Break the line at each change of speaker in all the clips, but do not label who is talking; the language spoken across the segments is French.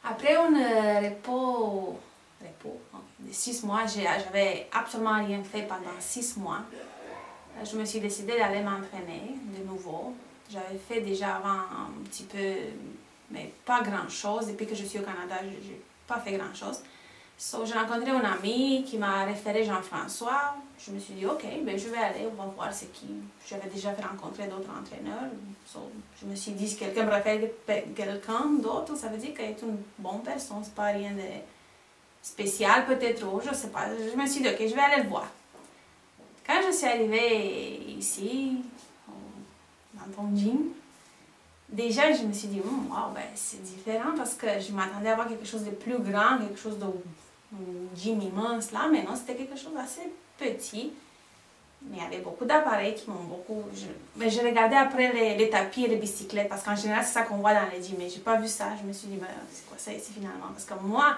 Après un repos de 6 mois, j'avais absolument rien fait pendant 6 mois. Je me suis décidée d'aller m'entraîner de nouveau. J'avais fait déjà avant un petit peu, mais pas grand-chose. Depuis que je suis au Canada, je n'ai pas fait grand-chose. So, j'ai rencontré un ami qui m'a référé Jean-François. Je me suis dit, ok, ben, je vais aller, on va voir c'est qui. J'avais déjà fait rencontrer d'autres entraîneurs. So, je me suis dit, si quelqu'un me réfère quelqu'un d'autre, ça veut dire qu'il est une bonne personne. C'est pas rien de spécial, peut-être, je sais pas. Je me suis dit, ok, je vais aller le voir. Quand je suis arrivée ici, dans ton gym, déjà je me suis dit, wow, ben, c'est différent parce que je m'attendais à avoir quelque chose de plus grand, quelque chose de gym immense là, mais non, c'était quelque chose d'assez petit. Mais il y avait beaucoup d'appareils qui m'ont beaucoup... Mais je regardais après les tapis et les bicyclettes parce qu'en général c'est ça qu'on voit dans les gyms, mais j'ai pas vu ça. Je me suis dit, ben, c'est quoi ça ici finalement? Parce que moi,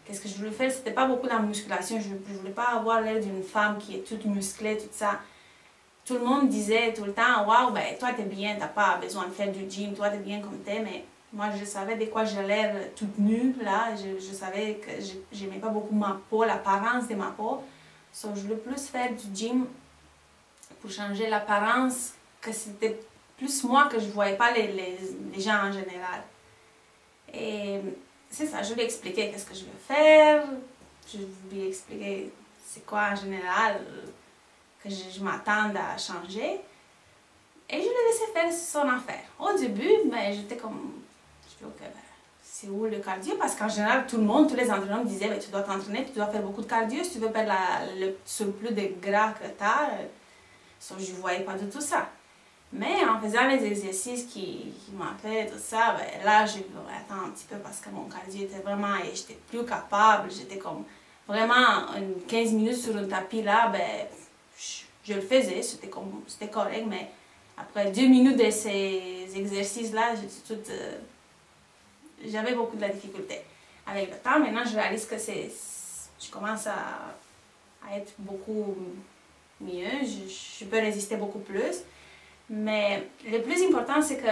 qu'est-ce que je voulais faire? C'était pas beaucoup dans la musculation. Je voulais pas avoir l'air d'une femme qui est toute musclée, tout ça. Tout le monde disait tout le temps, waouh, ben toi t'es bien, t'as pas besoin de faire du gym, toi t'es bien comme t'es, mais moi je savais de quoi j'ai l'air toute nue, là, je savais que j'aimais pas beaucoup ma peau, l'apparence de ma peau. So, je voulais plus faire du gym pour changer l'apparence, que c'était plus moi que je voyais pas les gens en général. Et c'est ça, je lui ai expliqué qu'est-ce que je veux faire, je lui ai expliqué c'est quoi en général que je m'attende à changer. Et je l'ai laissé faire son affaire. Au début, ben, j'étais comme, je dis ok, ben, c'est où le cardio? Parce qu'en général, tout le monde, tous les entraîneurs me disaient, ben, tu dois t'entraîner, tu dois faire beaucoup de cardio si tu veux perdre le surplus de gras que tu as. Je ne voyais pas du tout ça. Mais en faisant les exercices qui m'ont fait, tout ça, ben, là, j'ai dit, attends un petit peu parce que mon cardio était vraiment, et j'étais plus capable, j'étais comme, vraiment, 15 minutes sur un tapis là, ben, je le faisais, c'était correct, mais après 2 minutes de ces exercices-là, j'avais beaucoup de la difficulté. Avec le temps, maintenant, je réalise que je commence à être beaucoup mieux, je peux résister beaucoup plus. Mais le plus important, c'est que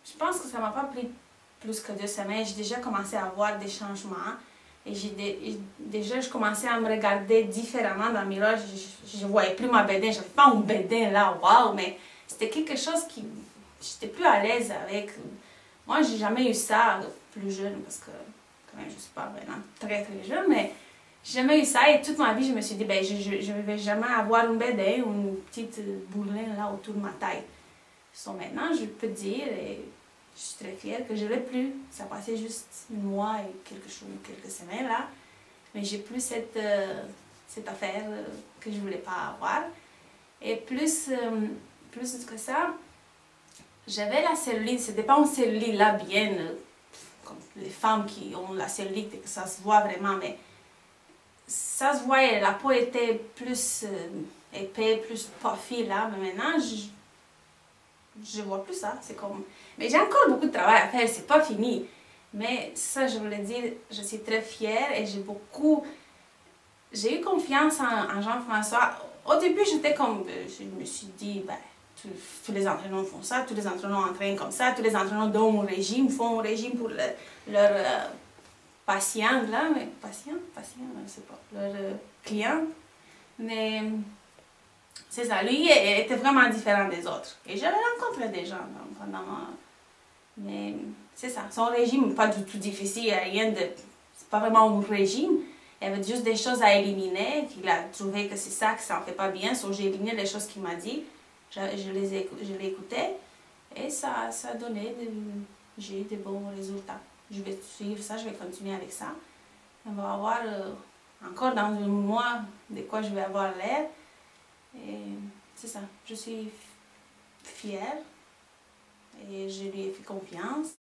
je pense que ça m'a pas pris plus que 2 semaines. J'ai déjà commencé à voir des changements. Et déjà, je commençais à me regarder différemment dans le miroir. Je ne voyais plus ma bédaine. Je n'avais pas un bédaine là, waouh, mais c'était quelque chose qui... J'étais plus à l'aise avec... Moi, j'ai jamais eu ça plus jeune, parce que quand même, je ne suis pas vraiment très très jeune, mais j'ai jamais eu ça. Et toute ma vie, je me suis dit, ben, je ne vais jamais avoir une bédaine ou une petite bourreline là autour de ma taille. So, maintenant, je peux dire... Je suis très fière que je ne l'ai plus. Ça passait juste un mois et quelques semaines là. Mais j'ai plus cette affaire que je ne voulais pas avoir. Et plus que ça, j'avais la cellulite. Ce n'était pas une cellulite là bien, comme les femmes qui ont la cellulite et que ça se voit vraiment. Mais ça se voyait, la peau était plus épais, plus puffy là. Mais maintenant, je vois plus ça, c'est comme... Mais j'ai encore beaucoup de travail à faire, c'est pas fini. Mais ça, je voulais dire, je suis très fière et j'ai eu confiance en Jean-François. Au début, j'étais comme... Je me suis dit, ben, tous les entraîneurs font ça, tous les entraîneurs entraînent comme ça, tous les entraîneurs donnent un régime, font un régime pour leurs patients, là, mais... Patients, je sais pas, leurs clients. Mais... C'est ça, lui était vraiment différent des autres. Et j'avais rencontré des gens pendant... Mais c'est ça, son régime n'est pas du tout difficile, rien de... C'est pas vraiment un régime. Il y avait juste des choses à éliminer, qu'il a trouvé que c'est ça, que ça ne fait pas bien. So, j'ai éliminé les choses qu'il m'a dit, je l'ai écouté, et ça a donné, j'ai eu de bons résultats. Je vais suivre ça, je vais continuer avec ça. On va voir encore dans un mois de quoi je vais avoir l'air. Et c'est ça, je suis fière et je lui ai fait confiance.